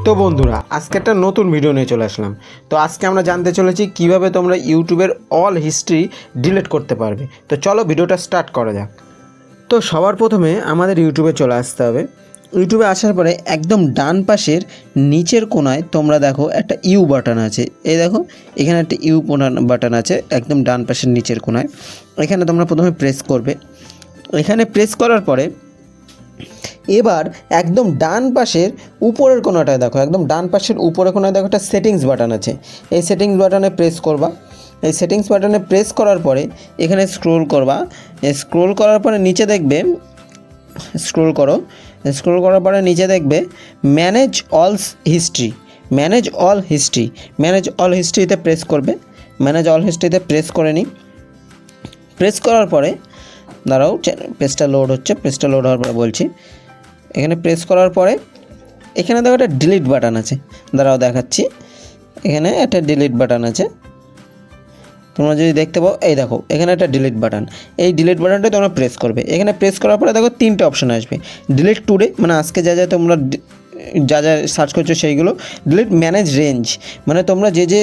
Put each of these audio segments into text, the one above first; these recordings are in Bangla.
তো বন্ধুরা আজকে একটা নতুন ভিডিও নিয়ে চলে আসলাম। তো আজকে আমরা জানতে চলেছি কিভাবে তোমরা ইউটিউবের অল হিস্ট্রি ডিলিট করতে পারবে। তো চলো ভিডিওটা স্টার্ট করা যাক। তো সবার প্রথমে আমাদের ইউটিউবে চলে আসতে হবে। ইউটিউবে আসার পরে একদম ডান পাশের নিচের কোণায় তোমরা দেখো একটা ইউ বাটন আছে। এই দেখো এখানে একটা ইউ বাটন আছে একদম ডান পাশের নিচের কোণায়। এখানে তোমরা প্রথমে প্রেস করবে। এখানে প্রেস করার পরে এবার একদম ডান পাশের উপরের কোণাটায় দেখো, একদম ডান পাশের উপরের কোণায় দেখো একটা সেটিংস বাটন আছে। এই সেটিংস বাটনে প্রেস করবা। এই সেটিংস বাটনে প্রেস করার পরে এখানে স্ক্রোল করবা। স্ক্রোল করার পরে নিচে দেখবে, স্ক্রোল করার পরে নিচে দেখবে manage all history. Manage all হিস্ট্রিতে প্রেস করবে। ম্যানেজ অল হিস্ট্রিতে প্রেস করে নিই। প্রেস করার পরে দাঁড়াও, পেজটা লোড হচ্ছে। পেজটা লোড হওয়ার পরে বলছি, এখানে প্রেস করার পরে এখানে দেখো একটা ডিলিট বাটন আছে। দাঁড়াও দেখাচ্ছি। এখানে একটা ডিলিট বাটন আছে, তোমরা যদি দেখতে পাও, এই দেখো এখানে একটা ডিলিট বাটন। এই ডিলিট বাটনটা তোমরা প্রেস করবে। এখানে প্রেস করার পরে দেখো তিনটে অপশন আসবে। ডিলিট টুডে মানে আজকে যা তোমরা যা সার্চ করছো সেইগুলো। ডিলিট ম্যানেজ রেঞ্জ মানে তোমরা যে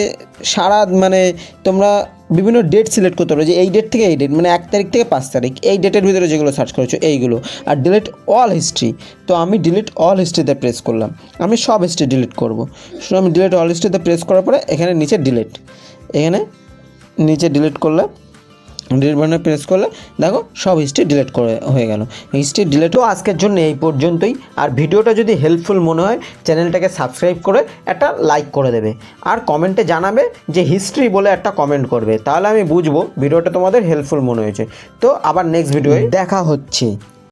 সারা মানে তোমরা বিভিন্ন ডেট সিলেক্ট করতে পারো, যে এই ডেট থেকে এই ডেট মানে 1 তারিখ থেকে 5 তারিখ এই ডেটের ভিতরে যেগুলো সার্চ করেছো এইগুলো। আর ডিলিট অল হিস্ট্রি, তো আমি ডিলিট অল হিস্ট্রিতে প্রেস করলাম। আমি সব হিস্ট্রি ডিলিট করবো। শুধু আমি ডিলিট অল হিস্ট্রিতে প্রেস করার পরে এখানে নিচে ডিলিট, এখানে নিচে ডিলিট করলে, ডিলিট বাটনে প্রেস করলে দেখো সব হিস্ট্রি ডিলিট করে হয়ে গেল। History delete. তো আজকের জন্য এই পর্যন্তই। আর ভিডিওটা যদি হেল্পফুল মনে হয় চ্যানেলটাকে সাবস্ক্রাইব করে একটা লাইক করে দেবে। আর কমেন্টে জানাবে যে হিস্ট্রি বলে একটা কমেন্ট করবে, তাহলে আমি বুঝবো ভিডিওটা তোমাদের হেল্পফুল মনে হয়েছে। তো আবার নেক্সট ভিডিওয়ে দেখা হচ্ছে।